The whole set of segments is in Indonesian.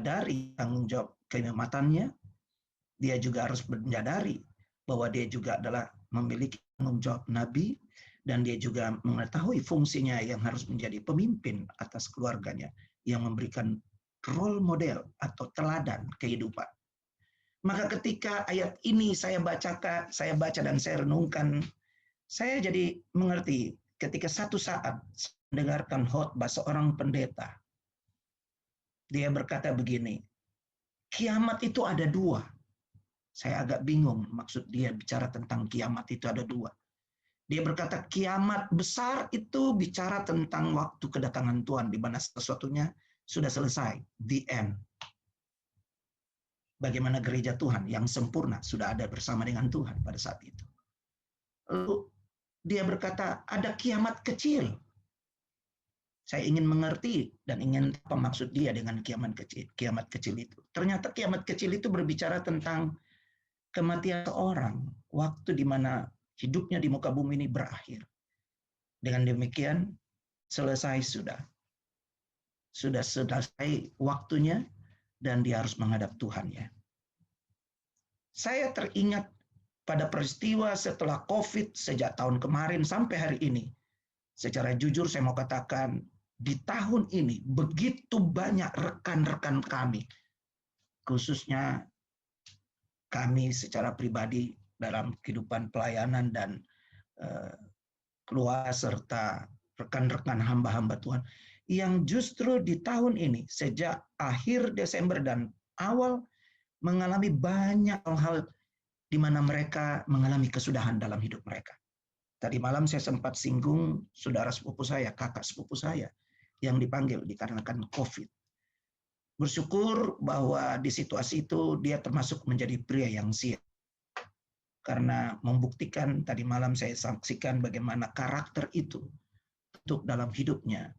dari tanggung jawab keimamatannya, dia juga harus menyadari bahwa dia juga adalah memiliki tanggung jawab nabi, dan dia juga mengetahui fungsinya yang harus menjadi pemimpin atas keluarganya, yang memberikan role model atau teladan kehidupan. Maka ketika ayat ini saya baca dan saya renungkan, saya jadi mengerti ketika satu saat mendengarkan khotbah seorang pendeta. Dia berkata begini, kiamat itu ada dua. Saya agak bingung maksud dia bicara tentang kiamat itu ada dua. Dia berkata kiamat besar itu bicara tentang waktu kedatangan Tuhan, di mana sesuatunya sudah selesai, the end. Bagaimana gereja Tuhan yang sempurna sudah ada bersama dengan Tuhan pada saat itu. Lalu dia berkata ada kiamat kecil. Saya ingin mengerti dan ingin apa maksud dia dengan kiamat kecil. Kiamat kecil itu. Ternyata kiamat kecil itu berbicara tentang kematian seorang, waktu di mana hidupnya di muka bumi ini berakhir. Dengan demikian selesai sudah. Sudah selesai waktunya dan dia harus menghadap Tuhannya. Saya teringat pada peristiwa setelah COVID sejak tahun kemarin sampai hari ini. Secara jujur saya mau katakan di tahun ini begitu banyak rekan-rekan kami, khususnya kami secara pribadi dalam kehidupan pelayanan dan keluarga serta rekan-rekan hamba-hamba Tuhan, yang justru di tahun ini sejak akhir Desember dan awal mengalami banyak hal di mana mereka mengalami kesudahan dalam hidup mereka. Tadi malam saya sempat singgung saudara sepupu saya, kakak sepupu saya yang dipanggil dikarenakan COVID. Bersyukur bahwa di situasi itu dia termasuk menjadi pria yang siap. Karena membuktikan tadi malam saya saksikan bagaimana karakter itu untuk dalam hidupnya.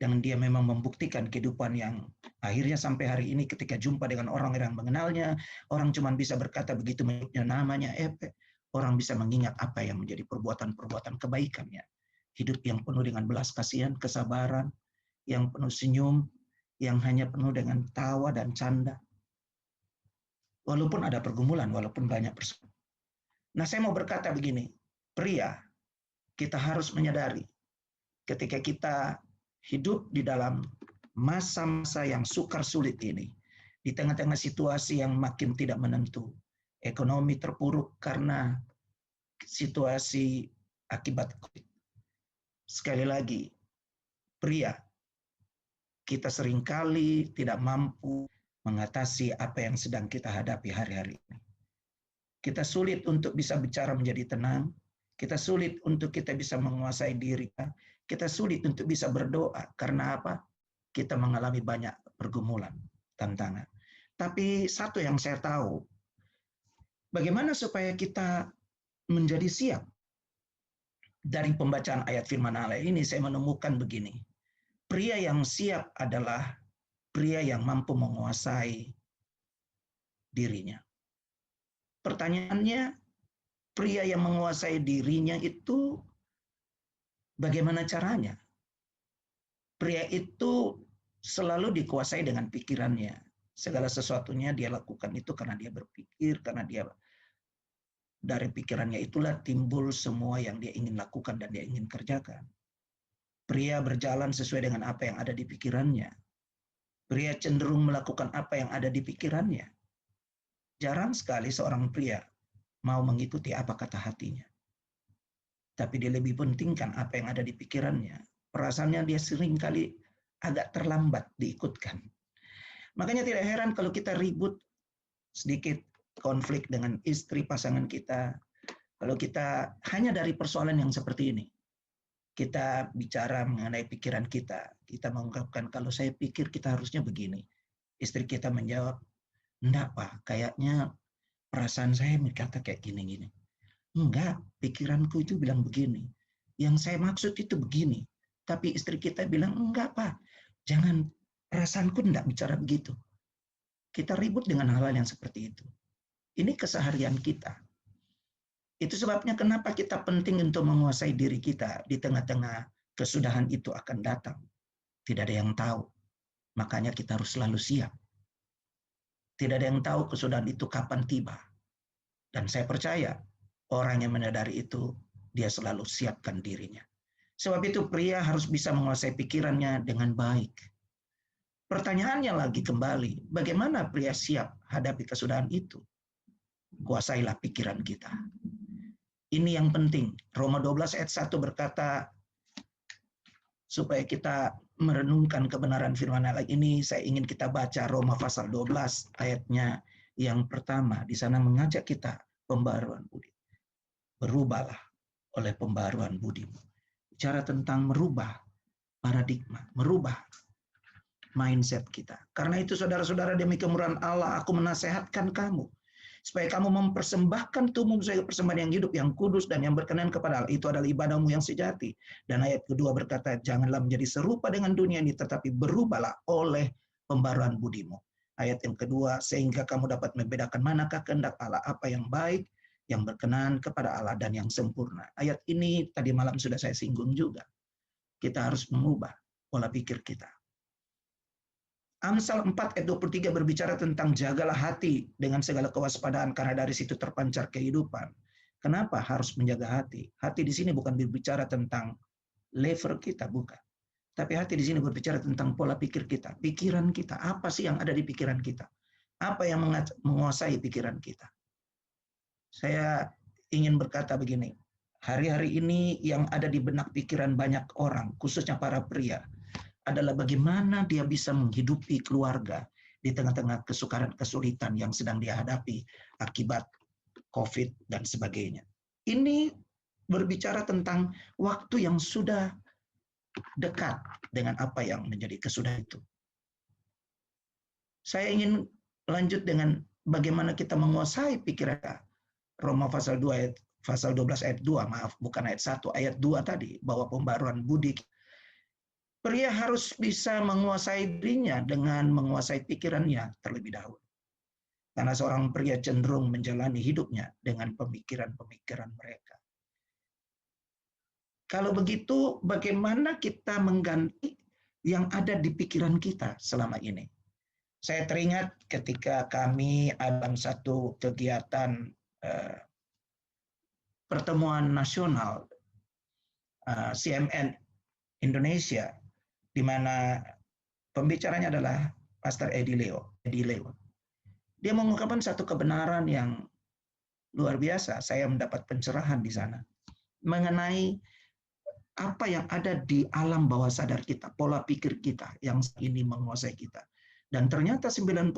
Dan dia memang membuktikan kehidupan yang akhirnya sampai hari ini ketika jumpa dengan orang yang mengenalnya, orang cuma bisa berkata begitu menyebutnya namanya Epe, orang bisa mengingat apa yang menjadi perbuatan-perbuatan kebaikannya. Hidup yang penuh dengan belas kasihan, kesabaran, yang penuh senyum, yang hanya penuh dengan tawa dan canda. Walaupun ada pergumulan, walaupun banyak persoalan. Nah, saya mau berkata begini, pria, kita harus menyadari ketika kita hidup di dalam masa-masa yang sukar sulit ini, di tengah-tengah situasi yang makin tidak menentu, ekonomi terpuruk karena situasi akibat COVID. Sekali lagi, pria, kita seringkali tidak mampu mengatasi apa yang sedang kita hadapi hari-hari ini. Kita sulit untuk bisa bicara menjadi tenang, kita sulit untuk kita bisa menguasai diri, kita sulit untuk bisa berdoa. Karena apa? Kita mengalami banyak pergumulan, tantangan. Tapi satu yang saya tahu, bagaimana supaya kita menjadi siap? Dari pembacaan ayat firman Allah ini saya menemukan begini. Pria yang siap adalah pria yang mampu menguasai dirinya. Pertanyaannya, pria yang menguasai dirinya itu bagaimana caranya? Pria itu selalu dikuasai dengan pikirannya. Segala sesuatunya dia lakukan itu karena dia berpikir, karena dia dari pikirannya itulah timbul semua yang dia ingin lakukan dan dia ingin kerjakan. Pria berjalan sesuai dengan apa yang ada di pikirannya. Pria cenderung melakukan apa yang ada di pikirannya. Jarang sekali seorang pria mau mengikuti apa kata hatinya. Tapi dia lebih pentingkan apa yang ada di pikirannya. Perasaannya dia seringkali agak terlambat diikutkan. Makanya tidak heran kalau kita ribut sedikit konflik dengan istri pasangan kita. Kalau kita hanya dari persoalan yang seperti ini. Kita bicara mengenai pikiran kita. Kita mengungkapkan kalau saya pikir kita harusnya begini. Istri kita menjawab, enggak Pak, kayaknya perasaan saya berkata kayak gini-gini. Enggak, pikiranku itu bilang begini. Yang saya maksud itu begini. Tapi istri kita bilang, enggak Pak, jangan, perasaanku enggak bicara begitu. Kita ribut dengan hal-hal yang seperti itu. Ini keseharian kita. Itu sebabnya kenapa kita penting untuk menguasai diri kita di tengah-tengah kesudahan itu akan datang. Tidak ada yang tahu. Makanya kita harus selalu siap. Tidak ada yang tahu kesudahan itu kapan tiba. Dan saya percaya orang yang menyadari itu, dia selalu siapkan dirinya. Sebab itu pria harus bisa menguasai pikirannya dengan baik. Pertanyaannya lagi kembali, bagaimana pria siap hadapi kesudahan itu? Kuasailah pikiran kita. Ini yang penting. Roma 12 ayat 1 berkata, supaya kita merenungkan kebenaran firman Allah ini, saya ingin kita baca Roma pasal 12 ayatnya yang pertama. Di sana mengajak kita pembaruan budi. Berubahlah oleh pembaruan budimu. Bicara tentang merubah paradigma, merubah mindset kita. Karena itu saudara-saudara, demi kemurahan Allah, aku menasehatkan kamu supaya kamu mempersembahkan tubuhmu sebagai persembahan yang hidup, yang kudus, dan yang berkenan kepada Allah. Itu adalah ibadahmu yang sejati. Dan ayat kedua berkata, janganlah menjadi serupa dengan dunia ini, tetapi berubahlah oleh pembaruan budimu. Ayat yang kedua, sehingga kamu dapat membedakan manakah kehendak Allah, apa yang baik, yang berkenan kepada Allah, dan yang sempurna. Ayat ini tadi malam sudah saya singgung juga. Kita harus mengubah pola pikir kita. Amsal 4 ayat 23 berbicara tentang jagalah hati dengan segala kewaspadaan karena dari situ terpancar kehidupan. Kenapa harus menjaga hati? Hati di sini bukan berbicara tentang level kita, bukan. Tapi hati di sini berbicara tentang pola pikir kita, pikiran kita. Apa sih yang ada di pikiran kita? Apa yang menguasai pikiran kita? Saya ingin berkata begini, hari-hari ini yang ada di benak pikiran banyak orang, khususnya para pria, adalah bagaimana dia bisa menghidupi keluarga di tengah-tengah kesukaran, kesulitan yang sedang dia hadapi akibat COVID dan sebagainya. Ini berbicara tentang waktu yang sudah dekat dengan apa yang menjadi kesudahan itu. Saya ingin lanjut dengan bagaimana kita menguasai pikiran. Roma pasal 2 ayat pasal 12 ayat 2, maaf, bukan ayat 1, ayat 2 tadi, bahwa pembaruan budi. Pria harus bisa menguasai dirinya dengan menguasai pikirannya terlebih dahulu. Karena seorang pria cenderung menjalani hidupnya dengan pemikiran-pemikiran mereka. Kalau begitu, bagaimana kita mengganti yang ada di pikiran kita selama ini? Saya teringat ketika kami dalam satu kegiatan pertemuan nasional CMN Indonesia, di mana pembicaranya adalah Pastor Eddie Leo. Dia mengungkapkan satu kebenaran yang luar biasa. Saya mendapat pencerahan di sana mengenai apa yang ada di alam bawah sadar kita, pola pikir kita yang ini menguasai kita. Dan ternyata 90%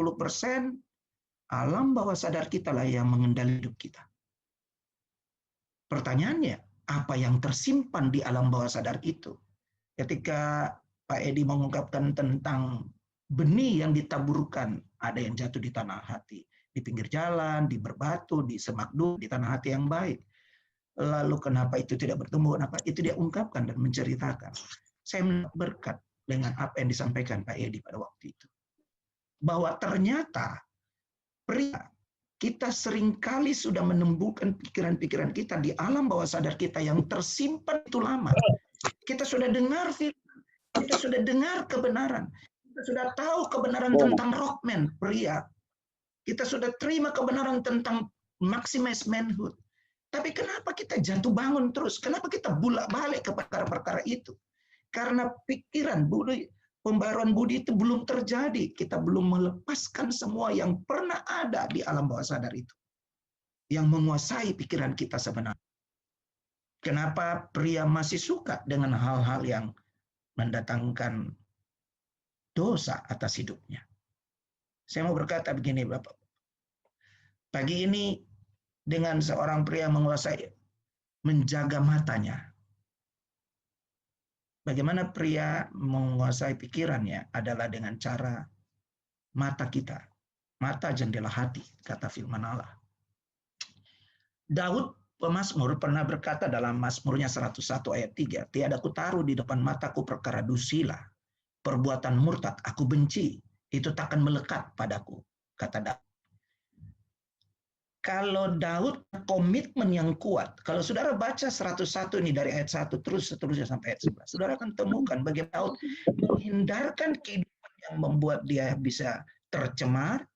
alam bawah sadar kita lah yang mengendalikan hidup kita. Pertanyaannya, apa yang tersimpan di alam bawah sadar itu? Ketika Pak Edi mengungkapkan tentang benih yang ditaburkan, ada yang jatuh di tanah hati, di pinggir jalan, di berbatu, di semak duri, di tanah hati yang baik. Lalu kenapa itu tidak bertumbuh? Kenapa itu dia ungkapkan dan menceritakan. Saya mendapat berkat dengan apa yang disampaikan Pak Edi pada waktu itu. Bahwa ternyata pria, kita seringkali sudah menemukan pikiran-pikiran kita di alam bawah sadar kita yang tersimpan itu lama. Kita sudah dengar firman, kita sudah dengar kebenaran, kita sudah tahu kebenaran tentang rockman, pria. Kita sudah terima kebenaran tentang maximize manhood. Tapi kenapa kita jatuh bangun terus? Kenapa kita bolak-balik ke perkara-perkara itu? Karena pikiran budi, pembaruan budi itu belum terjadi. Kita belum melepaskan semua yang pernah ada di alam bawah sadar itu. Yang menguasai pikiran kita sebenarnya. Kenapa pria masih suka dengan hal-hal yang mendatangkan dosa atas hidupnya? Saya mau berkata begini, Bapak. Pagi ini dengan seorang pria menguasai, menjaga matanya. Bagaimana pria menguasai pikirannya adalah dengan cara mata kita. Mata jendela hati, kata firman Allah. Daud pemazmur pernah berkata dalam Mazmurnya 101 ayat 3, tiada ku taruh di depan mataku perkara dusila, perbuatan murtad aku benci, itu takkan melekat padaku, kata Daud. Kalau Daud komitmen yang kuat, kalau saudara baca 101 ini dari ayat 1 terus seterusnya sampai ayat 11, saudara akan temukan bagaimana Daud menghindarkan kehidupan yang membuat dia bisa tercemar,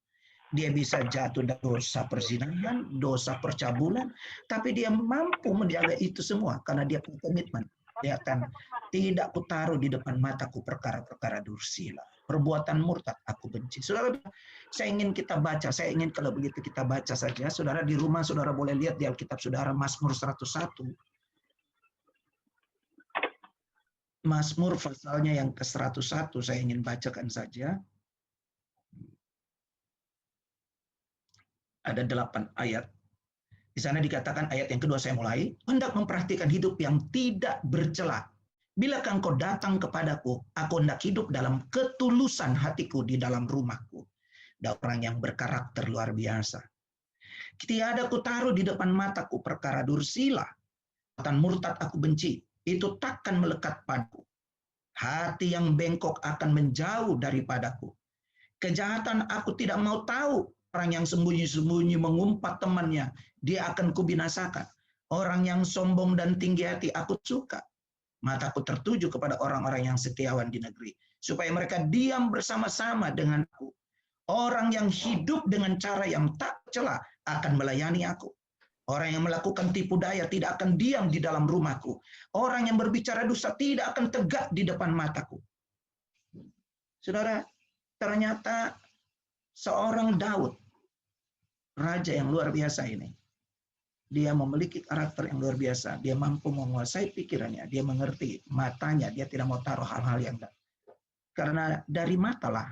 Dia bisa jatuh dari dosa perzinahan, dosa percabulan, tapi dia mampu menjaga itu semua karena dia punya komitmen. Dia akan tidak kutaruh di depan mataku perkara-perkara dursila. Perbuatan murtad aku benci. Saudara, saya ingin kita baca, saya ingin kalau begitu kita baca saja. Saudara di rumah, saudara boleh lihat di Alkitab saudara Mazmur 101. Mazmur pasalnya yang ke-101 saya ingin bacakan saja. Ada 8 ayat. Di sana dikatakan ayat yang kedua saya mulai, hendak memperhatikan hidup yang tidak bercela. Bila engkau datang kepadaku, aku hendak hidup dalam ketulusan hatiku di dalam rumahku. Dan orang yang berkarakter luar biasa. Tiada ku taruh di depan mataku perkara dursila. Dan murtad aku benci. Itu takkan melekat padaku. Hati yang bengkok akan menjauh daripadaku. Kejahatan aku tidak mau tahu. Orang yang sembunyi-sembunyi mengumpat temannya, dia akan kubinasakan. Orang yang sombong dan tinggi hati aku suka. Mataku tertuju kepada orang-orang yang setiawan di negeri, supaya mereka diam bersama-sama denganku. Orang yang hidup dengan cara yang tak cela akan melayani aku. Orang yang melakukan tipu daya tidak akan diam di dalam rumahku. Orang yang berbicara dusta tidak akan tegak di depan mataku. Saudara, ternyata seorang Daud, raja yang luar biasa ini, dia memiliki karakter yang luar biasa. Dia mampu menguasai pikirannya, dia mengerti matanya, dia tidak mau taruh hal-hal yang enggak. Karena dari matalah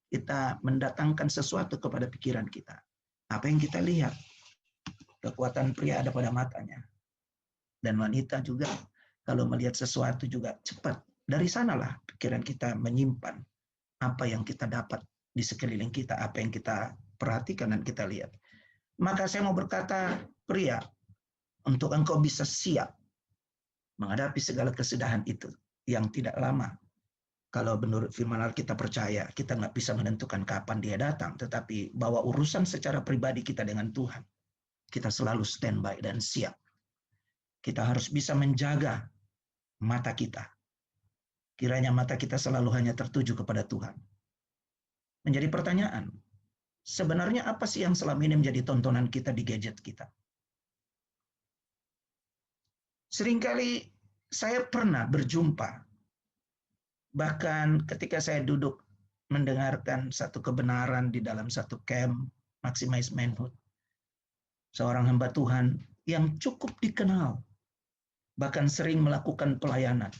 kita mendatangkan sesuatu kepada pikiran kita. Apa yang kita lihat, kekuatan pria ada pada matanya. Dan wanita juga kalau melihat sesuatu juga cepat. Dari sanalah pikiran kita menyimpan apa yang kita dapat di sekeliling kita, apa yang kita perhatikan dan kita lihat. Maka saya mau berkata, pria, untuk engkau bisa siap menghadapi segala kesudahan itu yang tidak lama. Kalau menurut firman Allah kita percaya, kita nggak bisa menentukan kapan dia datang, tetapi bahwa urusan secara pribadi kita dengan Tuhan, kita selalu standby dan siap. Kita harus bisa menjaga mata kita. Kiranya mata kita selalu hanya tertuju kepada Tuhan. Menjadi pertanyaan, sebenarnya apa sih yang selama ini menjadi tontonan kita di gadget kita? Seringkali saya pernah berjumpa, bahkan ketika saya duduk mendengarkan satu kebenaran di dalam satu camp, Maximize Manhood, seorang hamba Tuhan yang cukup dikenal, bahkan sering melakukan pelayanan.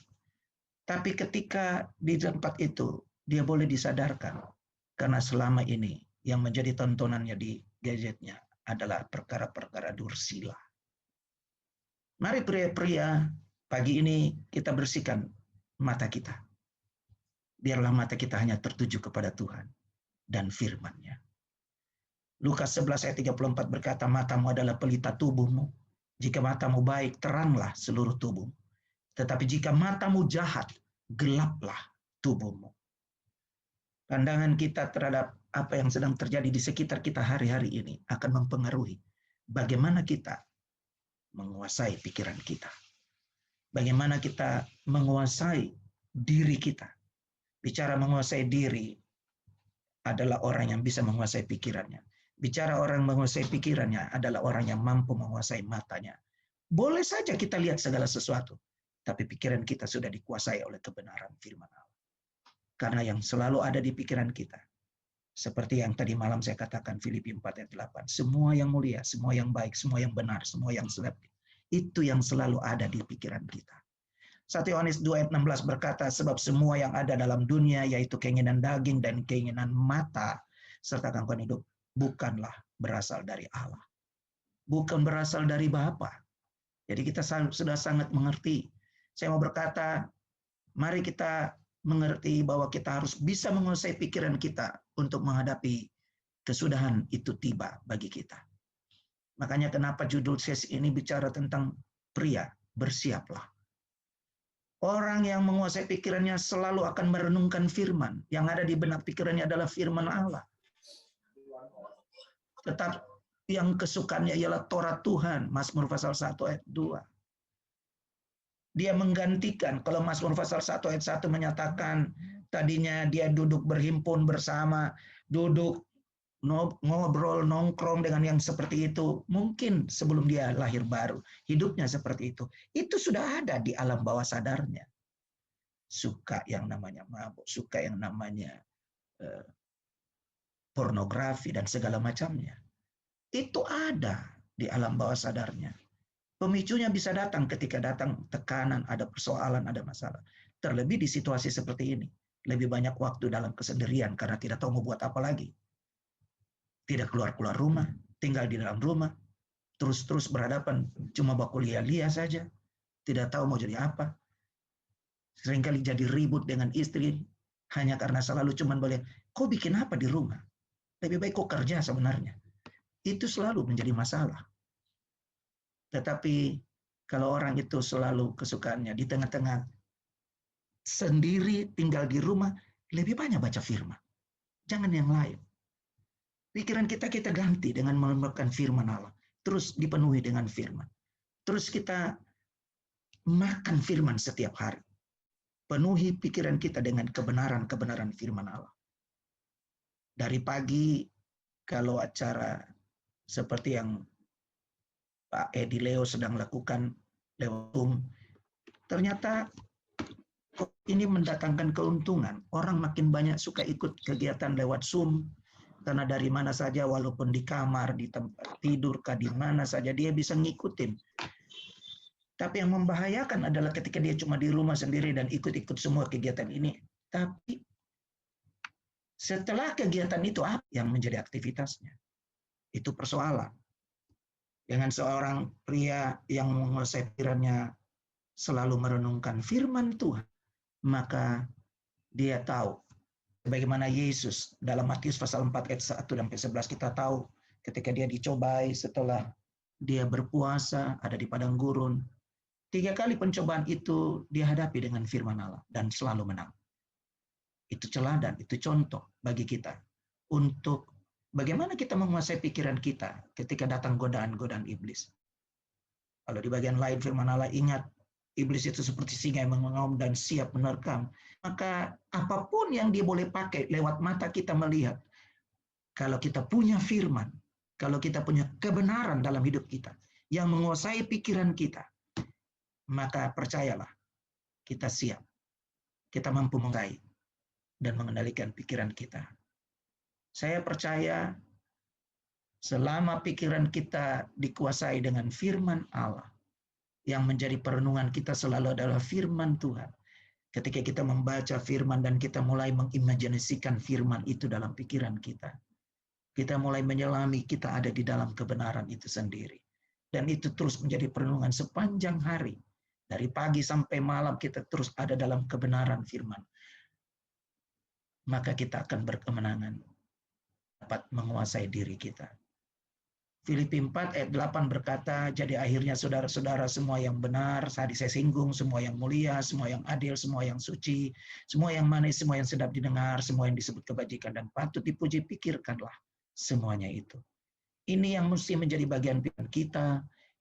Tapi ketika di tempat itu, dia boleh disadarkan, karena selama ini yang menjadi tontonannya di gadgetnya adalah perkara-perkara dursila. Mari pria-pria, pagi ini kita bersihkan mata kita. Biarlah mata kita hanya tertuju kepada Tuhan dan firman-Nya. Lukas 11 ayat 34 berkata, matamu adalah pelita tubuhmu. Jika matamu baik, teranglah seluruh tubuhmu. Tetapi jika matamu jahat, gelaplah tubuhmu. Pandangan kita terhadap apa yang sedang terjadi di sekitar kita hari-hari ini akan mempengaruhi bagaimana kita menguasai pikiran kita. Bagaimana kita menguasai diri kita. Bicara menguasai diri adalah orang yang bisa menguasai pikirannya. Bicara orang menguasai pikirannya adalah orang yang mampu menguasai matanya. Boleh saja kita lihat segala sesuatu, tapi pikiran kita sudah dikuasai oleh kebenaran firman Allah. Karena yang selalu ada di pikiran kita, seperti yang tadi malam saya katakan Filipi 4 ayat 8, semua yang mulia, semua yang baik, semua yang benar, semua yang selap, itu yang selalu ada di pikiran kita. 1 Yohanes 2 ayat 16 berkata, sebab semua yang ada dalam dunia, yaitu keinginan daging dan keinginan mata, serta gangguan hidup, bukanlah berasal dari Allah. Bukan berasal dari Bapa. Jadi kita sudah sangat mengerti. Saya mau berkata, mari kita mengerti bahwa kita harus bisa menguasai pikiran kita untuk menghadapi kesudahan itu tiba bagi kita. Makanya kenapa judul sesi ini bicara tentang pria, bersiaplah. Orang yang menguasai pikirannya selalu akan merenungkan firman. Yang ada di benak pikirannya adalah firman Allah. Tetap yang kesukaannya ialah Taurat Tuhan. Mazmur pasal 1 ayat 2. Dia menggantikan, kalau Mazmur pasal 1 ayat 1 menyatakan, tadinya dia duduk berhimpun bersama, duduk ngobrol, nongkrong dengan yang seperti itu, mungkin sebelum dia lahir baru, hidupnya seperti itu. Itu sudah ada di alam bawah sadarnya. Suka yang namanya mabuk, suka yang namanya pornografi dan segala macamnya. Itu ada di alam bawah sadarnya. Pemicunya bisa datang ketika datang tekanan, ada persoalan, ada masalah. Terlebih di situasi seperti ini. Lebih banyak waktu dalam kesendirian karena tidak tahu mau buat apa lagi. Tidak keluar-keluar rumah, tinggal di dalam rumah, terus-terus berhadapan, cuma baku lia-lia saja. Tidak tahu mau jadi apa. Seringkali jadi ribut dengan istri, hanya karena selalu cuma boleh, kau bikin apa di rumah? Lebih baik kau kerja sebenarnya. Itu selalu menjadi masalah. Tetapi kalau orang itu selalu kesukaannya di tengah-tengah sendiri tinggal di rumah, lebih banyak baca firman. Jangan yang lain. Pikiran kita ganti dengan melakukan firman Allah. Terus dipenuhi dengan firman. Terus kita makan firman setiap hari. Penuhi pikiran kita dengan kebenaran-kebenaran firman Allah. Dari pagi, kalau acara seperti yang Pak Edi Leo sedang lakukan lewat Zoom, ternyata ini mendatangkan keuntungan. Orang makin banyak suka ikut kegiatan lewat Zoom, karena dari mana saja, walaupun di kamar, di tempat tidur, di mana saja, dia bisa ngikutin. Tapi yang membahayakan adalah ketika dia cuma di rumah sendiri dan ikut-ikut semua kegiatan ini. Tapi setelah kegiatan itu, apa yang menjadi aktivitasnya? Itu persoalan. Dengan seorang pria yang menguasai pikirannya selalu merenungkan firman Tuhan, maka dia tahu bagaimana Yesus dalam Matius pasal 4 ayat 1 sampai 11 kita tahu ketika dia dicobai setelah dia berpuasa ada di padang gurun. 3 kali pencobaan itu dihadapi dengan firman Allah dan selalu menang. Itu teladan, itu contoh bagi kita untuk bagaimana kita menguasai pikiran kita ketika datang godaan-godaan iblis. Kalau di bagian lain firman Allah, ingat, iblis itu seperti singa yang mengaum dan siap menerkam. Maka apapun yang dia boleh pakai lewat mata kita melihat, kalau kita punya firman, kalau kita punya kebenaran dalam hidup kita, yang menguasai pikiran kita, maka percayalah, kita siap. Kita mampu menguasai dan mengendalikan pikiran kita. Saya percaya selama pikiran kita dikuasai dengan firman Allah, yang menjadi perenungan kita selalu adalah firman Tuhan. Ketika kita membaca firman dan kita mulai mengimajinasikan firman itu dalam pikiran kita, kita mulai menyelami kita ada di dalam kebenaran itu sendiri. Dan itu terus menjadi perenungan sepanjang hari. Dari pagi sampai malam kita terus ada dalam kebenaran firman. Maka kita akan berkemenangan dapat menguasai diri kita. Filipi 4 ayat 8 berkata, jadi akhirnya saudara-saudara semua yang benar, tadi saya singgung, semua yang mulia, semua yang adil, semua yang suci, semua yang manis, semua yang sedap didengar, semua yang disebut kebajikan dan patut dipuji, pikirkanlah semuanya itu. Ini yang mesti menjadi bagian pikiran kita,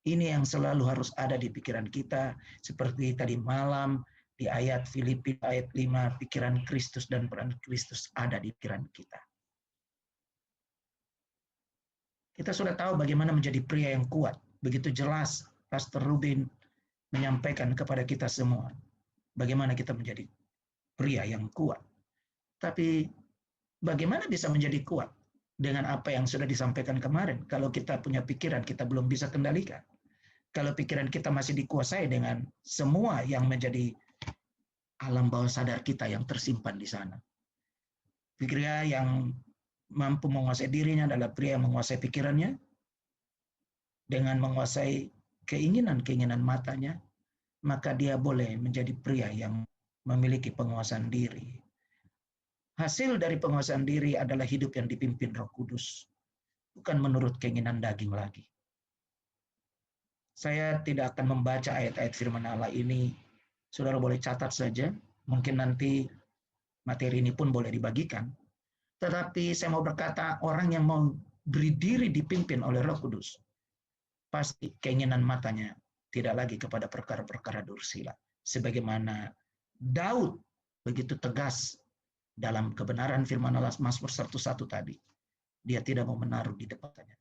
ini yang selalu harus ada di pikiran kita, seperti tadi malam di ayat Filipi ayat 5, pikiran Kristus dan peran Kristus ada di pikiran kita. Kita sudah tahu bagaimana menjadi pria yang kuat. Begitu jelas Pastor Rubin menyampaikan kepada kita semua bagaimana kita menjadi pria yang kuat. Tapi bagaimana bisa menjadi kuat dengan apa yang sudah disampaikan kemarin? Kalau kita punya pikiran, kita belum bisa kendalikan. Kalau pikiran kita masih dikuasai dengan semua yang menjadi alam bawah sadar kita yang tersimpan di sana. Pria yang mampu menguasai dirinya adalah pria yang menguasai pikirannya, dengan menguasai keinginan-keinginan matanya, maka dia boleh menjadi pria yang memiliki penguasaan diri. Hasil dari penguasaan diri adalah hidup yang dipimpin Roh Kudus, bukan menurut keinginan daging lagi. Saya tidak akan membaca ayat-ayat firman Allah ini, saudara boleh catat saja, mungkin nanti materi ini pun boleh dibagikan. Tetapi saya mau berkata, orang yang mau beri diri dipimpin oleh Roh Kudus, pasti keinginan matanya tidak lagi kepada perkara-perkara dursila. Sebagaimana Daud begitu tegas dalam kebenaran firman Allah Mazmur 101 tadi. dia tidak mau menaruh di depannya.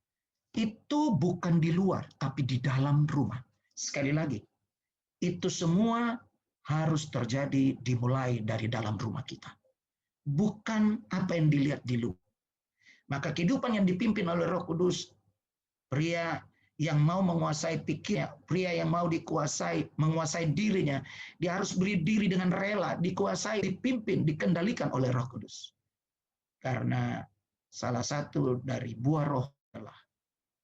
Itu bukan di luar, tapi di dalam rumah. Sekali lagi, itu semua harus terjadi dimulai dari dalam rumah kita. Bukan apa yang dilihat di luar. Maka kehidupan yang dipimpin oleh Roh Kudus, pria yang mau menguasai pikirnya, pria yang mau menguasai dirinya, dia harus beri diri dengan rela, dikuasai, dipimpin, dikendalikan oleh Roh Kudus. Karena salah satu dari buah roh adalah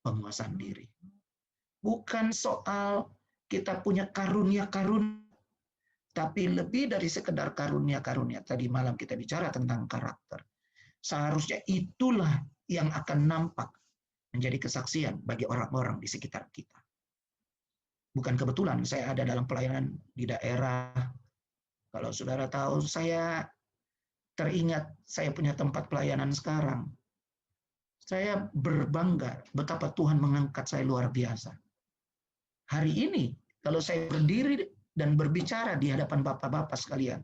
penguasaan diri. Bukan soal kita punya karunia-karunia, tapi lebih dari sekedar karunia-karunia. Tadi malam kita bicara tentang karakter. Seharusnya itulah yang akan nampak menjadi kesaksian bagi orang-orang di sekitar kita. Bukan kebetulan saya ada dalam pelayanan di daerah. Kalau saudara tahu, saya teringat saya punya tempat pelayanan sekarang. Saya berbangga betapa Tuhan mengangkat saya luar biasa. Hari ini, kalau saya berdiri dan berbicara di hadapan bapak-bapak sekalian,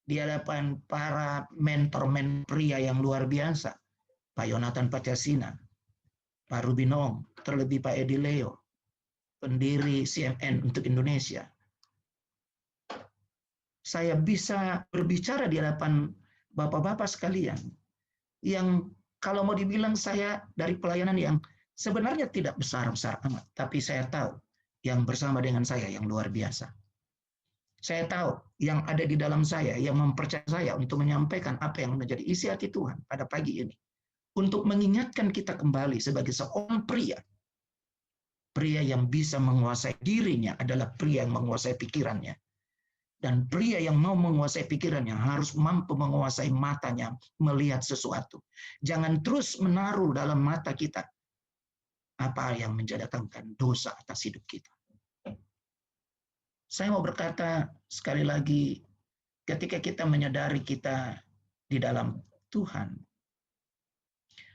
di hadapan para mentor-mentor pria yang luar biasa, Pak Yonatan Pacasina, Pak Rubinong, terlebih Pak Edi Leo, pendiri CMN untuk Indonesia. Saya bisa berbicara di hadapan bapak-bapak sekalian yang kalau mau dibilang saya dari pelayanan yang sebenarnya tidak besar-besar amat, tapi saya tahu yang bersama dengan saya yang luar biasa. Saya tahu yang ada di dalam saya yang mempercayai saya untuk menyampaikan apa yang menjadi isi hati Tuhan pada pagi ini. Untuk mengingatkan kita kembali sebagai seorang pria. Pria yang bisa menguasai dirinya adalah pria yang menguasai pikirannya. Dan pria yang mau menguasai pikirannya harus mampu menguasai matanya melihat sesuatu. Jangan terus menaruh dalam mata kita apa yang menjadikan dosa atas hidup kita. Saya mau berkata sekali lagi, ketika kita menyadari kita di dalam Tuhan,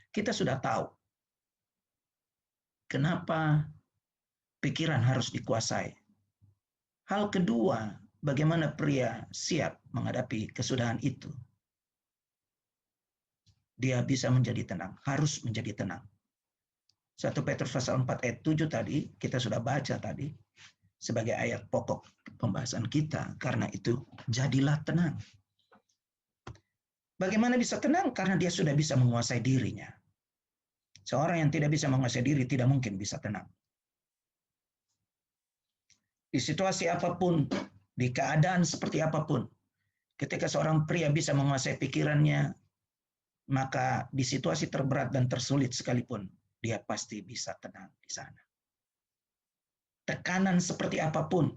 kita sudah tahu kenapa pikiran harus dikuasai. Hal kedua, bagaimana pria siap menghadapi kesudahan itu. Dia bisa menjadi tenang, harus menjadi tenang. 1 Petrus pasal 4 ayat 7 tadi, kita sudah baca tadi, sebagai ayat pokok pembahasan kita. Karena itu, jadilah tenang. Bagaimana bisa tenang? Karena dia sudah bisa menguasai dirinya. Seorang yang tidak bisa menguasai diri, tidak mungkin bisa tenang. Di situasi apapun, di keadaan seperti apapun, ketika seorang pria bisa menguasai pikirannya, maka di situasi terberat dan tersulit sekalipun, dia pasti bisa tenang di sana. Tekanan seperti apapun,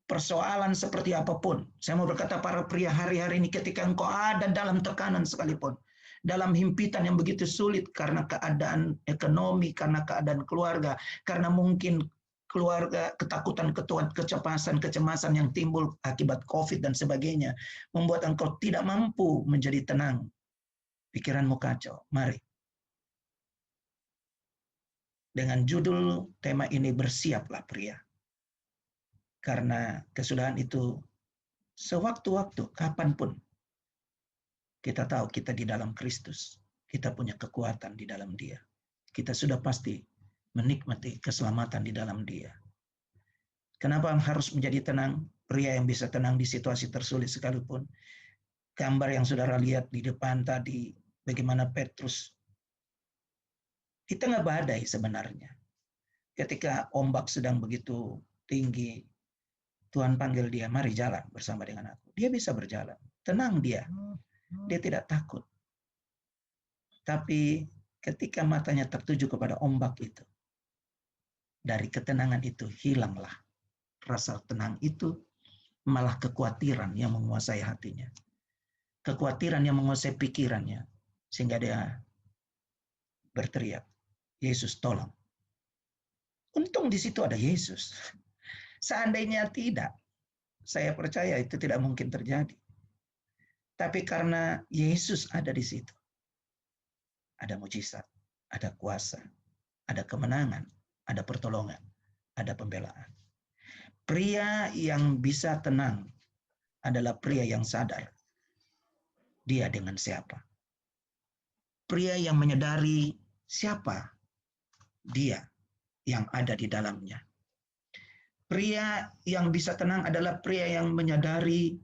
persoalan seperti apapun, saya mau berkata para pria hari-hari ini ketika engkau ada dalam tekanan sekalipun, dalam himpitan yang begitu sulit karena keadaan ekonomi, karena keadaan keluarga, karena mungkin keluarga, ketakutan, kecemasan yang timbul akibat COVID dan sebagainya, membuat engkau tidak mampu menjadi tenang. Pikiranmu kacau. Mari. Dengan judul tema ini, bersiaplah pria. Karena kesudahan itu sewaktu-waktu, kapanpun, kita tahu kita di dalam Kristus. Kita punya kekuatan di dalam Dia. Kita sudah pasti menikmati keselamatan di dalam Dia. Kenapa harus menjadi tenang? Pria yang bisa tenang di situasi tersulit sekalipun. Gambar yang saudara lihat di depan tadi, bagaimana Petrus di tengah badai sebenarnya. Ketika ombak sedang begitu tinggi, Tuhan panggil dia, mari jalan bersama dengan aku. Dia bisa berjalan. Tenang dia. Dia tidak takut. Tapi ketika matanya tertuju kepada ombak itu, dari ketenangan itu hilanglah rasa tenang itu, malah kekhawatiran yang menguasai hatinya. Kekhawatiran yang menguasai pikirannya. Sehingga dia berteriak, Yesus tolong. Untung di situ ada Yesus. Seandainya tidak, saya percaya itu tidak mungkin terjadi. Tapi karena Yesus ada di situ, ada mujizat, ada kuasa, ada kemenangan, ada pertolongan, ada pembelaan. Pria yang bisa tenang adalah pria yang sadar dia dengan siapa. pria yang menyadari siapa dia yang ada di dalamnya. Pria yang bisa tenang adalah pria yang menyadari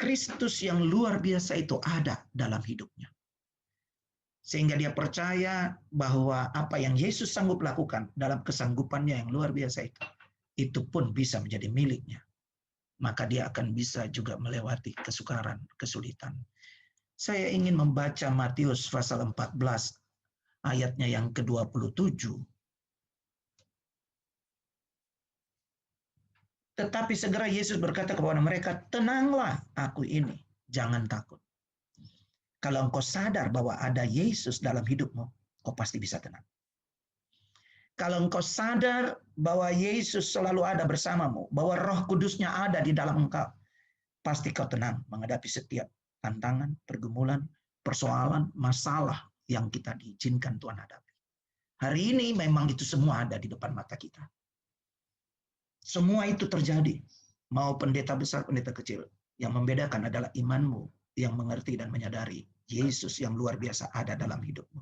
Kristus yang luar biasa itu ada dalam hidupnya. Sehingga dia percaya bahwa apa yang Yesus sanggup lakukan dalam kesanggupannya yang luar biasa itu pun bisa menjadi miliknya. Maka dia akan bisa juga melewati kesukaran, kesulitan. Saya ingin membaca Matius pasal 14 ayatnya yang ke-27. Tetapi segera Yesus berkata kepada mereka, tenanglah, aku ini, jangan takut. Kalau engkau sadar bahwa ada Yesus dalam hidupmu, kau pasti bisa tenang. Kalau engkau sadar bahwa Yesus selalu ada bersamamu, bahwa Roh Kudusnya ada di dalam engkau, pasti kau tenang menghadapi setiap tantangan, pergumulan, persoalan, masalah yang kita diizinkan Tuhan hadapi. Hari ini memang itu semua ada di depan mata kita. Semua itu terjadi. Mau pendeta besar, pendeta kecil. Yang membedakan adalah imanmu yang mengerti dan menyadari Yesus yang luar biasa ada dalam hidupmu.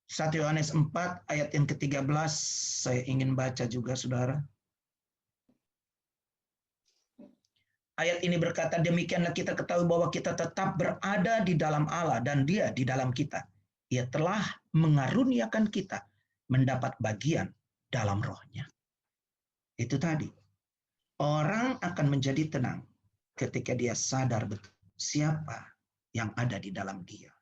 1 Yohanes 4 ayat yang ke-13 saya ingin baca juga, saudara. Ayat ini berkata, demikianlah kita ketahui bahwa kita tetap berada di dalam Allah dan Dia di dalam kita. Ia telah mengaruniakan kita mendapat bagian dalam Roh-Nya. Itu tadi. Orang akan menjadi tenang ketika dia sadar betul siapa yang ada di dalam dia.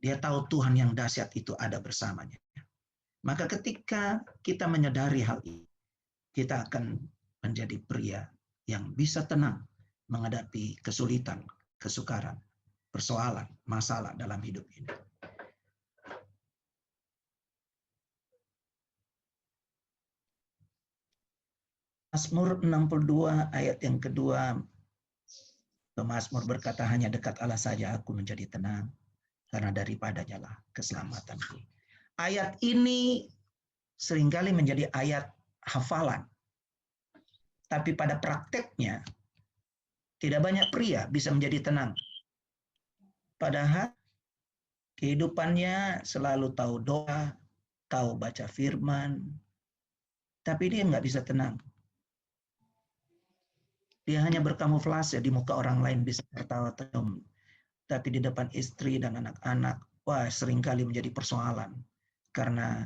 Dia tahu Tuhan yang dahsyat itu ada bersamanya. Maka ketika kita menyadari hal ini, kita akan menjadi pria yang bisa tenang menghadapi kesulitan, kesukaran, persoalan, masalah dalam hidup ini. Mazmur 62 ayat yang kedua, Pemazmur berkata, hanya dekat Allah saja aku menjadi tenang, karena daripadanya lah keselamatanku. Ayat ini seringkali menjadi ayat hafalan. Tapi pada prakteknya, tidak banyak pria bisa menjadi tenang. Padahal kehidupannya selalu tahu doa, tahu baca firman, tapi dia nggak bisa tenang. Dia hanya berkamuflase di muka orang lain bisa tertawa tersenyum, tapi di depan istri dan anak-anak, wah seringkali menjadi persoalan karena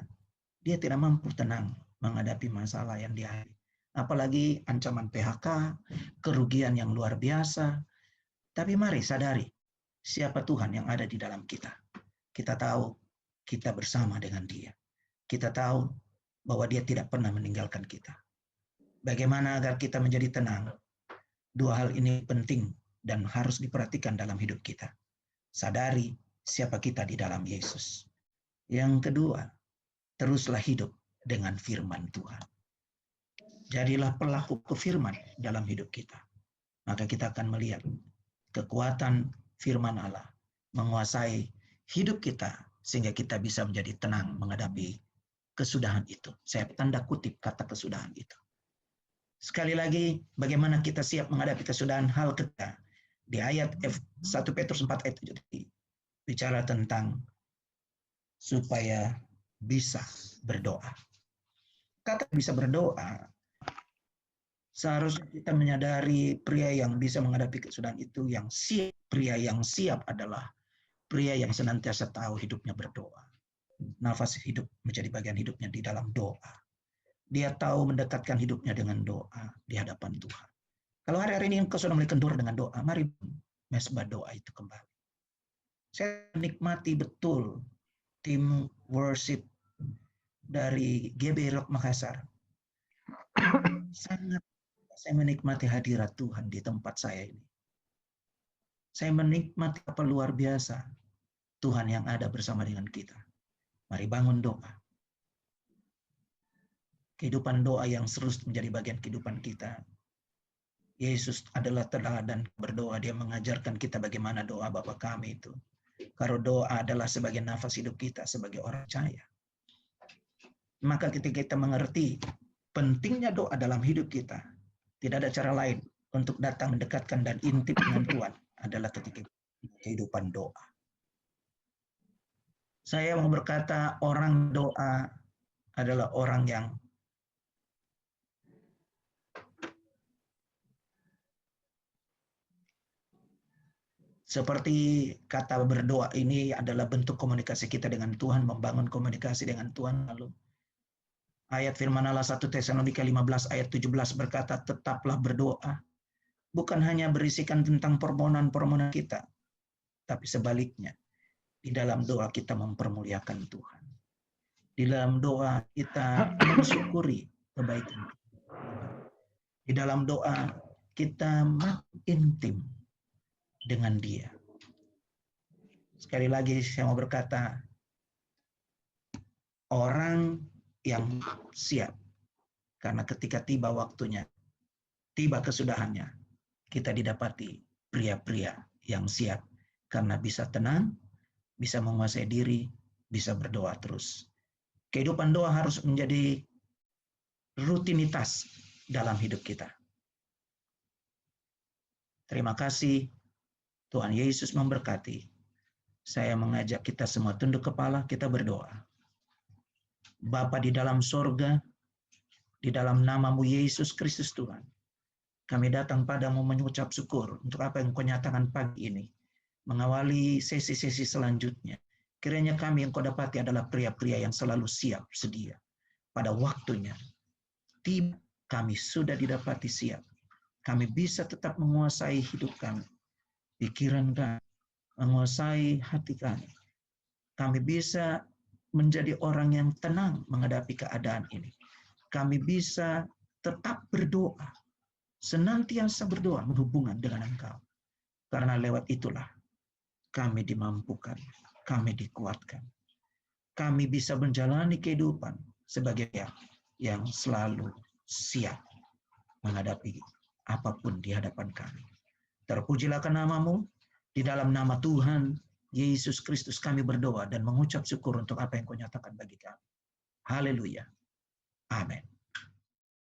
dia tidak mampu tenang menghadapi masalah yang dihadapi. Apalagi ancaman PHK, kerugian yang luar biasa. Tapi mari sadari siapa Tuhan yang ada di dalam kita. Kita tahu kita bersama dengan Dia. Kita tahu bahwa Dia tidak pernah meninggalkan kita. Bagaimana agar kita menjadi tenang? Dua hal ini penting dan harus diperhatikan dalam hidup kita. Sadari siapa kita di dalam Yesus. Yang kedua, teruslah hidup dengan firman Tuhan. Jadilah pelaku firman dalam hidup kita. Maka kita akan melihat kekuatan firman Allah menguasai hidup kita sehingga kita bisa menjadi tenang menghadapi kesudahan itu. Saya tanda kutip kata kesudahan itu. Sekali lagi, bagaimana kita siap menghadapi kesudahan hal ketiga. Di ayat 1 Petrus 4 ayat 7 bicara tentang supaya bisa berdoa. Kata bisa berdoa, seharusnya kita menyadari pria yang bisa menghadapi kesudahan itu yang siap. Pria yang siap adalah pria yang senantiasa tahu hidupnya berdoa. Nafas hidup menjadi bagian hidupnya di dalam doa. Dia tahu mendekatkan hidupnya dengan doa di hadapan Tuhan. Kalau hari-hari ini engkau sudah mulai kendur dengan doa, mari mesbah doa itu kembali. Saya menikmati betul tim worship dari GB Rock Makassar. Sangat saya menikmati hadirat Tuhan di tempat saya ini. Saya menikmati apa luar biasa Tuhan yang ada bersama dengan kita. Mari bangun doa. Kehidupan doa yang terus menjadi bagian kehidupan kita. Yesus adalah teladan berdoa. Dia mengajarkan kita bagaimana doa Bapa kami itu. Kalau doa adalah sebagai nafas hidup kita sebagai orang percaya. Maka ketika kita mengerti pentingnya doa dalam hidup kita, tidak ada cara lain untuk datang mendekatkan dan intim dengan Tuhan adalah ketika kehidupan doa. Saya mau berkata, orang doa adalah orang yang seperti kata berdoa ini adalah bentuk komunikasi kita dengan Tuhan, membangun komunikasi dengan Tuhan. Lalu ayat firman Allah 1 Tesalonika 15 ayat 17 berkata, tetaplah berdoa. Bukan hanya berisikan tentang permohonan-permohonan kita, tapi sebaliknya, di dalam doa kita mempermuliakan Tuhan. Di dalam doa kita mensyukuri kebaikan Tuhan. Di dalam doa kita makin intim dengan Dia. Sekali lagi saya mau berkata, orang yang siap, karena ketika tiba waktunya, tiba kesudahannya, kita didapati pria-pria yang siap, karena bisa tenang, bisa menguasai diri, bisa berdoa terus. Kehidupan doa harus menjadi rutinitas dalam hidup kita. Terima kasih, Tuhan Yesus memberkati. Saya mengajak kita semua tunduk kepala, kita berdoa. Bapa di dalam sorga, di dalam nama-Mu Yesus Kristus Tuhan, kami datang padamu mengucap syukur untuk apa yang Kau nyatakan pagi ini. Mengawali sesi-sesi selanjutnya, kiranya kami yang Kau dapati adalah pria-pria yang selalu siap, sedia. Pada waktunya, tiba kami sudah didapati siap. Kami bisa tetap menguasai hidup kami, pikiran kami, menguasai hati kami. Kami bisa menjadi orang yang tenang menghadapi keadaan ini. Kami bisa tetap berdoa, senantiasa berdoa berhubungan dengan Engkau. Karena lewat itulah kami dimampukan, kami dikuatkan. Kami bisa menjalani kehidupan sebagai yang selalu siap menghadapi apapun di hadapan kami. Terpujilah nama-Mu, di dalam nama Tuhan Yesus Kristus kami berdoa dan mengucap syukur untuk apa yang Kau nyatakan bagi kami. Haleluya. Amin.